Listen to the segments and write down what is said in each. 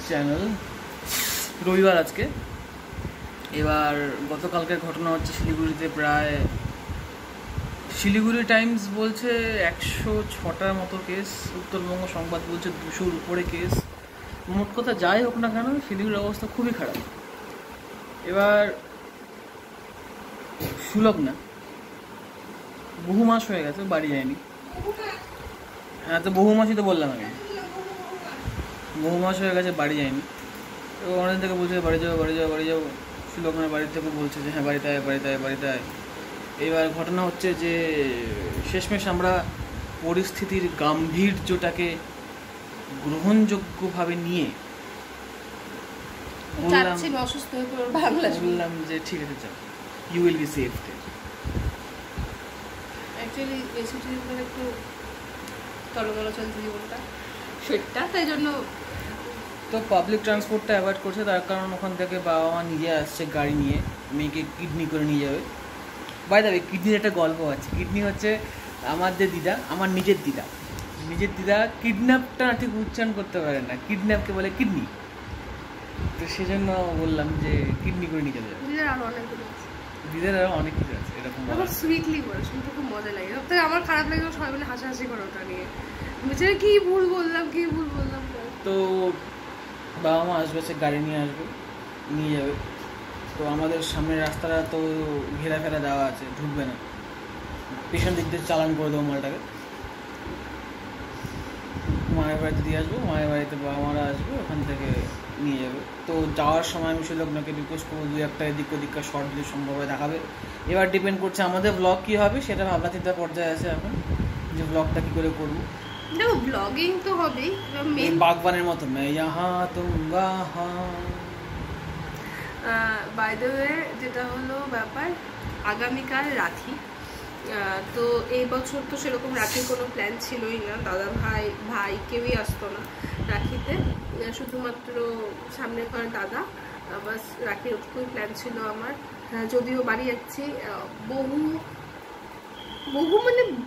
Channel. রবিবার আজকে। এবার গতকালকের ঘটনা হচ্ছে শিলিগুড়িতে প্রায় শিলিগুড়ি টাইমস বলছে 106টার মতো কেস, উত্তরবঙ্গ সংবাদ বলছে 200-র উপরে কেস। মোট কথা যাই হোক না কেন শিলিগুড়ির অবস্থা খুবই খারাপ। এবার সুলভ না, বহু মাস হয়ে গেছে বাড়ি যায়নি। হ্যাঁ তো বহু মাসই তো বললাম আমি, বহু মাস হয়ে গেছে বাড়ি যায়নি। তো অনেক থেকে বলছে বাড়ি যাবো বাড়ি যাবো বাড়ি যাবো, সুলগ্নের বাড়ি থেকে বলছে যে হ্যাঁ বাড়িতে আয় বাড়িতে আয় বাড়িতে আয়। এবার ঘটনা হচ্ছে যে শেষমেশ আমরা পরিস্থিতির গাম্ভীর্যটাকে গ্রহণযোগ্যভাবে নিয়ে বললাম যে ঠিক আছে যাও, you will be safe. Actually একটু টলমলো চলছে জীবনটা, শরীরটা, তাই জন্য তো পাবলিক ট্রান্সপোর্টটা অ্যাভয়েড করছে। তার কারণ ওখান থেকে বাবা মা নিজে আসছে গাড়ি নিয়ে, মেয়েকে কিডনি করে নিয়ে যাবে। বাই দ্য ওয়ে, কিডনির একটা গল্প আছে। কিডনি হচ্ছে আমাদের দিদা, আমার নিজের দিদা কিডন্যাপটা ঠিক উচ্চারণ করতে পারে না, কিডন্যাপকে বলে কিডনি। তো সেজন্য বললাম যে কিডনি করে নিয়ে চলে যাবে। দিদার আরো অনেক কিছু আছে এরকম। সুইটলি বলে, শুনতে খুব মজা লাগে। সবথেকে আমার খারাপ লাগে সবাই মিলে হাসাহাসি করে ওটা নিয়ে, বুঝে কি ভুল বললাম। তো বাবা মা আসবে, সে গাড়ি নিয়ে আসবে, নিয়ে যাবে। তো আমাদের সামনের রাস্তাটা তো ঘেরা ফেরা দেওয়া আছে, ঢুকবে না। পেছন দিক দিয়ে চালান করে দেবো মালটাকে। মায়ের বাড়িতে দিয়ে আসবো, মায়ের বাড়িতে বাবা মারা আসবে, ওখান থেকে নিয়ে যাবে। তো যাওয়ার সময় আমি সুলগ্নকে রিকোয়েস্ট করবো 2-1টা এদিক ওদিককার শর্ট যদি সম্ভব হয় দেখাবে। এবার ডিপেন্ড করছে আমাদের ব্লগ কী হবে, সেটা ভাবনা চিন্তার পর্যায়ে আছে এখন, যে ব্লগটা কী করে করবো। দেখো ব্লগিং তো হবেই, বাগবানের মতো मैं यहाँ तुम वहाँ। বাই দ্য ওয়ে, যেটা হলো ব্যাপার, আগামীকাল রাখি। তো এই বছর তো সেরকম রাখির কোনো প্ল্যান ছিলই না, দাদা ভাই কেউই আসতো না রাখিতে, শুধুমাত্র সামনে ঘর দাদা, বাস রাখির ওটুকুই প্ল্যান ছিল আমার। যদিও বাড়ি যাচ্ছি,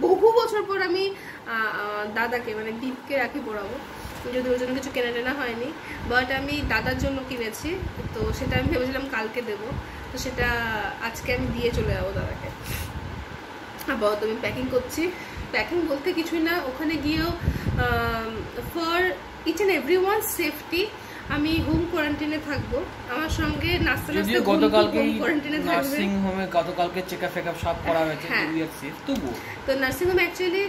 বহু বছর পর আমি দাদাকে মানে দীপকে রাখি পরাবো, যদি ওর জন্য কিছু কেনা টেনা হয়নি, বাট আমি দাদার জন্য কিনেছি। তো সেটা আমি ভেবেছিলাম কালকে দেবো, তো সেটা আজকে আমি দিয়ে চলে যাবো দাদাকে। আবার আমি প্যাকিং করছি। প্যাকিং বলতে কিছুই না, ওখানে গিয়েও for each and every one safety আমি হোম কোয়ারেন্টাইনে থাকবো। আমার সঙ্গে নাস্তা গতকালকে নার্সিং হোমে গতকালকে চেকআপ ফেকআপ সব করা হয়েছে, তো নার্সিং হোম অ্যাকচুয়ালি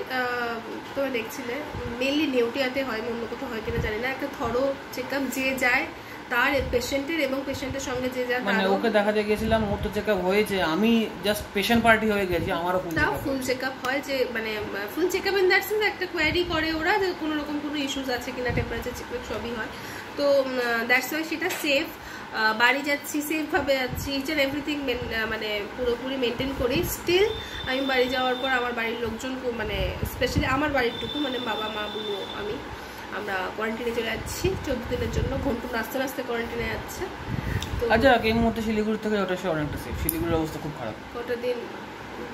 তোমরা দেখছিলে মেনলি নেউটিয়াতে হয়, অন্য কোথাও হয় কিনা জানি না, একটা থরো চেকআপ যে যায় তার পেশেন্টের এবং পেশেন্টের সঙ্গে যে যায়, মানে ওকে দেখাতে গিয়েছিলাম, ওর তো চেকআপ হয়েছে, আমি জাস্ট পেশেন্ট পার্টি হয়ে গেছি, আমারও ফুল চেকআপ হয়। যে মানে ফুল চেকআপ ইন দ্যাট সেন্স একটা কোয়ারি করে ওরা যে কোনো রকম কোনো ইস্যুস আছে কিনা, টেম্পারেচার চেকআপ সবই হয়। তো দ্যাটস ওয়াই সেটা সেফ। বাড়ি যাচ্ছি, সেফভাবে যাচ্ছি, ইচ অ্যান্ড এভরিথিং মানে পুরোপুরি মেনটেন করি। স্টিল আমি বাড়ি যাওয়ার পর আমার বাড়ির লোকজন, মানে স্পেশালি আমার বাড়িরটুকু, মানে বাবা মা বুড়ো আমরা কোয়ারেন্টাইনে চলে যাচ্ছি 14 দিনের জন্য। ঘন্টু নাচতে কোয়ারেন্টাইনে যাচ্ছে। তো আচ্ছা, এই মুহূর্তে শিলিগুড়ি থেকে ওটা সে অনেকটা সেফ। শিলিগুড়ির অবস্থা খুব খারাপ। কটা দিন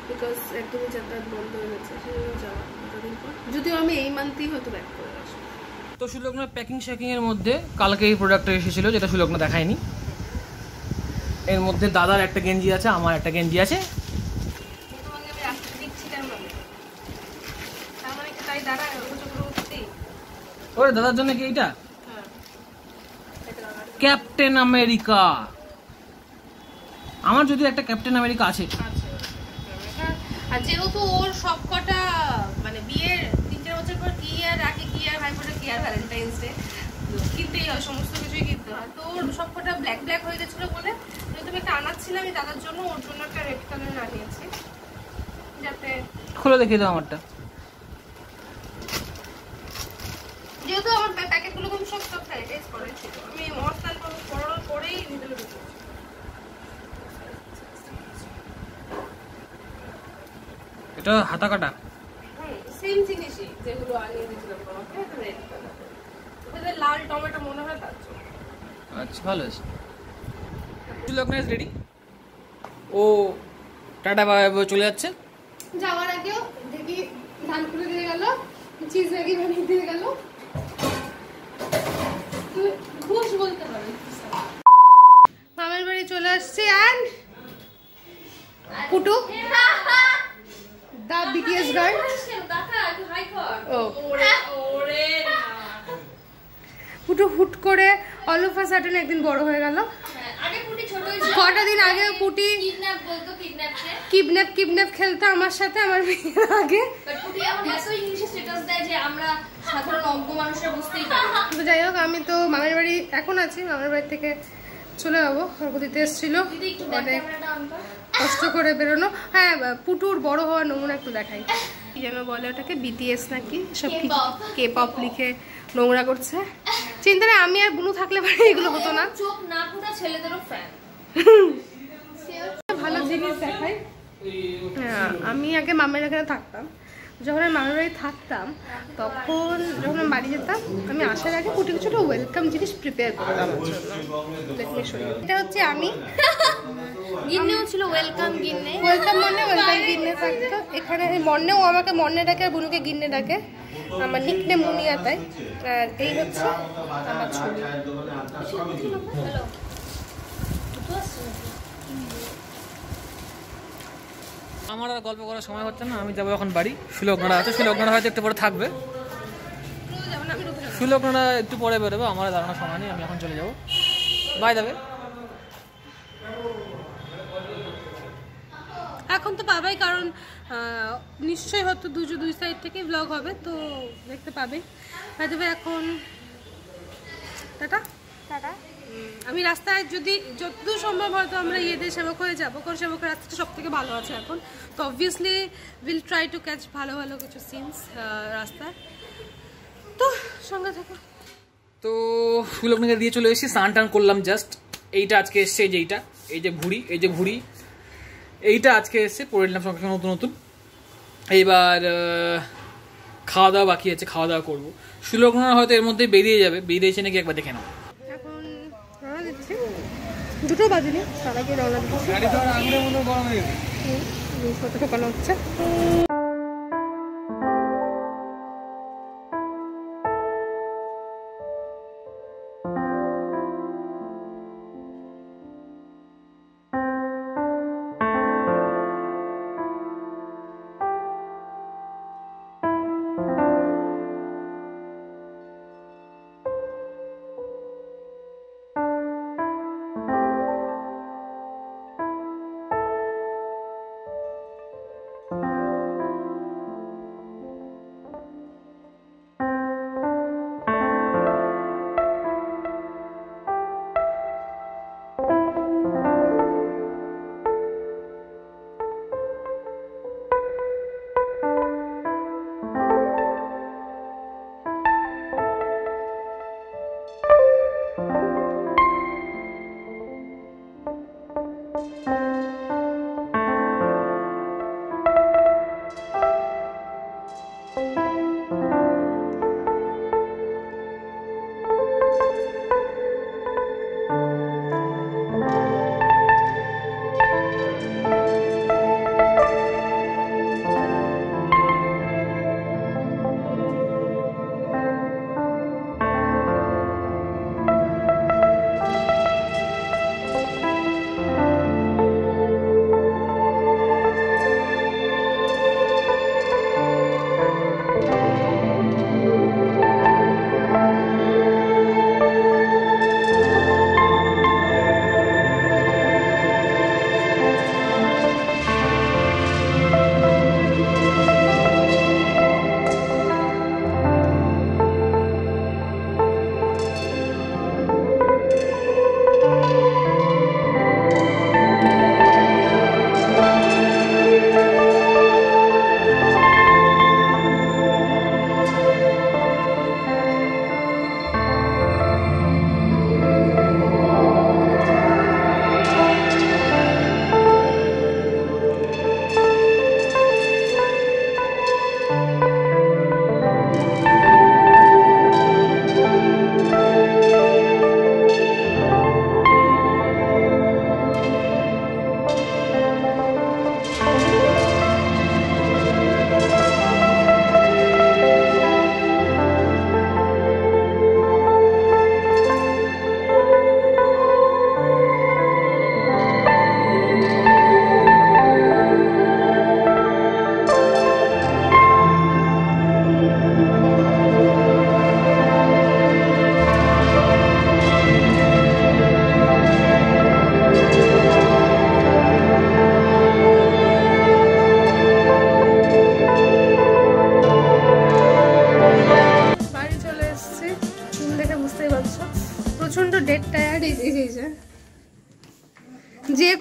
বিকজ একদমই যাতায়াত বন্ধ হয়ে গেছে, যাওয়া কতদিন পর, যদিও আমি এই মান্থেই হয়তো ব্যাক করে আসবো। তো সুলগ্নের প্যাকিং এর মধ্যে কালকে এই প্রোডাক্টটা এসেছিল, যেটা সুলগ্ন দেখায়নি। এর মধ্যে দাদার একটা গেঞ্জি আছে, আমার একটা গেঞ্জি আছে। ওরে দাদার জন্য কি এইটা? Captain America. আমার যদি একটা ক্যাপ্টেন আমেরিকা আছে, আর যেহেতু ওর সবকটা মানে বিয়ের 3-4 বছর পর কি আর রাখি, কি আর ভাইফোঁটা, কি আর ভ্যালেন্টাইন্স ডে কিনতেই হয়, সমস্ত কিছুই কিনতে হয়। তো ওর সবকটা ব্ল্যাক হয়ে গেছিল বলে যেহেতু আমি একটা আনাচ্ছিলাম আমি দাদার জন্য, ওর জন্য একটা রেড কালার আনিয়েছি, যাতে খুলে দেখিয়ে দাও আমারটা। যেহেতু আমার প্যাকেটগুলো খুব সব স্যানিটাইজ করে ছিল, আমি মশলা পড়ানোর পরেই ভিতরে ঢুকেছি। এটা হাতা কাটা সেম জিনিসই যেগুলো আনিয়ে দিয়েছিলাম তোমাকে, রেড কালার, ওখানে লাল টমেটো মনে হয় তার জন্য। আচ্ছা, ভালো আছে। সুলগ্ন ইজ রেডি, ও টাটা বাই বাই চলে যাচ্ছে। যাওয়ার আগেও দেখি ধান খুলে দিয়ে গেল, চিজ ম্যাগি বানিয়ে দিয়ে গেল। ঘুষ বলতে পারো। মামার বাড়ি চলে আসছে and Putu the BTS girl Putu হুট করে অল অফ আ সাডেন একদিন বড় হয়ে গেল। কটা দিন আগে পুটি কিডন্যাপ খেলতো আমার সাথে আমার বিয়ের আগে। তো যাই হোক আমি তো মামার বাড়ি এখন আছি, মামার বাড়ি থেকে চলে যাবো। দিতে এসেছিল অনেক কষ্ট করে বেরোনো। হ্যাঁ পুটুর বড় হওয়ার নমুনা একটু দেখাই। কি যেন বলে ওটাকে, বিটিএস নাকি সব কে পপ লিখে নোংরা করছে। চিন্তা নেই আমি আর বুনু থাকলে পারে এগুলো হতো না। চোখ না ফোটা ছেলেদেরও ফ্যান। ভালো জিনিস দেখাই। হ্যাঁ আমি আগে মামের এখানে থাকতাম, যখন আমি মামার বাড়ি থাকতাম তখন যখন আমি বাড়ি যেতাম আমি আসার আগে কুটি কিছু একটা ওয়েলকাম জিনিস প্রিপেয়ার করতাম আমার জন্য। এটা হচ্ছে আমি গিন্নেও ছিল ওয়েলকাম গিন্নে, ওয়েলকাম গিন্নে থাকতো এখানে। মন্নেও আমাকে মন্নে ডাকে আর বুনুকে গিন্নে ডাকে, আমার নিকনেম মুনিয়া তাই। আর এই হচ্ছে আমার ছবি। আমার আর গল্প করার সময় হচ্ছে না, আমি যাবো এখন বাড়ি। সুলগ্নরা আছে, সুলগ্নরা হয়তো একটু পরে থাকবে, সুলগ্নরা একটু পরে বেরোবে, আমার দাঁড়ানোর সময় নেই, আমি এখন চলে যাবো। বাই যাবে এখন তো পাবাই, কারণ নিশ্চয়ই হয়তো দুই সাইড থেকে ব্লগ হবে তো দেখতে পাবে। হয়তো এখন টাটা টাটা। আমি রাস্তায় যদি যতদূর সম্ভব হয়তো আমরা ইয়েদের সেবক হয়ে যাবো, কারণ সেবকের রাস্তাটা সব থেকে ভালো আছে এখন। তো obviously will try to catch ভালো ভালো কিছু সিনস রাস্তায়। তো সঙ্গে থাকো। তো সুলগ্নকে দিয়ে চলে এসেছি, স্নান টান করলাম জাস্ট। এইটা আজকে এসছে, এই যে ঘুড়ি এইটা আজকে এসছে, পরে নিলাম সঙ্গে সঙ্গে নতুন নতুন। এইবার খাওয়া দাওয়া বাকি আছে, খাওয়া দাওয়া করবো। সুলগ্নরা হয়তো এর মধ্যে বেরিয়ে যাবে, বেরিয়েছে নাকি একবার দেখে নাও। এখন রওনা দিচ্ছি, দুটো বাজিনি তার আগে রওনা দিচ্ছি। জিনিসপত্র ঢোকানো হচ্ছে।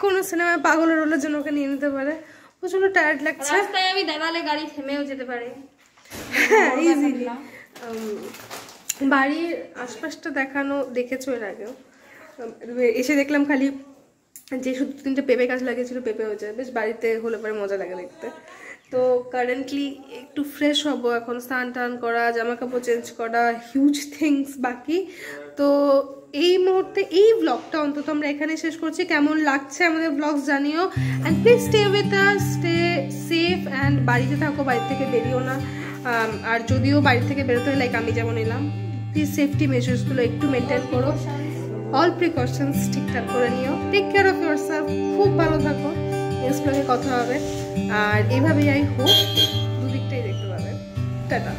কোনো সিনেমায় পাগলের রোলের জন্য ওকে নিয়ে নিতে পারে। প্রচন্ড টায়ার্ড লাগছে। রাস্তায় আমি দাঁড়ালে গাড়ি থেমেও যেতে পারে। হ্যাঁ ইজিলি। বাড়ির আশপাশটা দেখেছো এর আগেও, এসে দেখলাম খালি যে শুধু 3টে পেঁপে গাছ লাগিয়েছিল পেঁপে হয়ে যায়, বেশ বাড়িতে হলে পরে মজা লাগে দেখতে। তো কারেন্টলি একটু ফ্রেশ হব এখন, স্নান টান করা, জামা কাপড় চেঞ্জ করা, হিউজ থিংস বাকি। তো এই মুহূর্তে এই ব্লগটা অন্তত আমরা এখানে শেষ করছি। কেমন লাগছে আমাদের ব্লগস জানিও, and please stay with us, stay safe and বাড়িতে থাকো, বাড়ি থেকে বেরিও না। আর যদিও বাড়ি থেকে বেরোতে হয় লাইক আমি যেমন এলাম, প্লিজ সেফটি মেজার্সগুলো একটু মেনটেন করো, অল প্রিকশনস ঠিকঠাক করে নিও, টেক কেয়ার অফ ইয়োরসেলফ, খুব ভালো থাকো। নেক্সট ব্লগে কথা হবে, আর এভাবেই আই হোপ দুদিকটাই দেখতে পাবে। টাটা।